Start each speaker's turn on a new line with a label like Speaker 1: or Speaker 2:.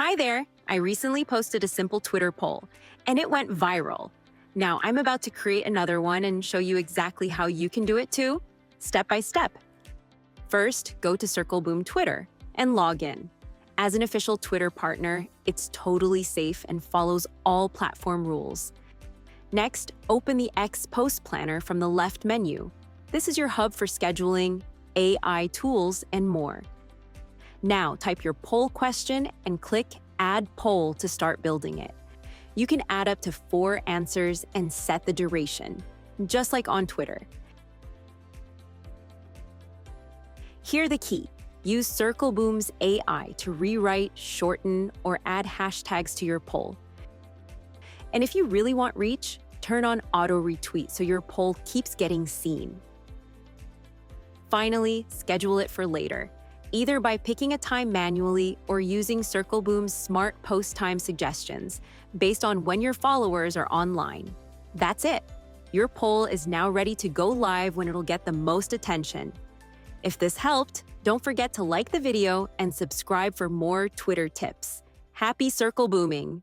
Speaker 1: Hi there! I recently posted a simple Twitter poll, and it went viral. Now, I'm about to create another one and show you exactly how you can do it too, step by step. First, go to Circleboom Twitter and log in. As an official Twitter partner, it's totally safe and follows all platform rules. Next, open the X Post Planner from the left menu. This is your hub for scheduling, AI tools, and more. Now, type your poll question and click Add Poll to start building it. You can add up to 4 answers and set the duration, just like on Twitter. Here's the key. Use Circleboom's AI to rewrite, shorten, or add hashtags to your poll. And if you really want reach, turn on Auto Retweet so your poll keeps getting seen. Finally, schedule it for later, either by picking a time manually or using Circleboom's smart post time suggestions based on when your followers are online. That's it. Your poll is now ready to go live when it'll get the most attention. If this helped, don't forget to like the video and subscribe for more Twitter tips. Happy Circlebooming!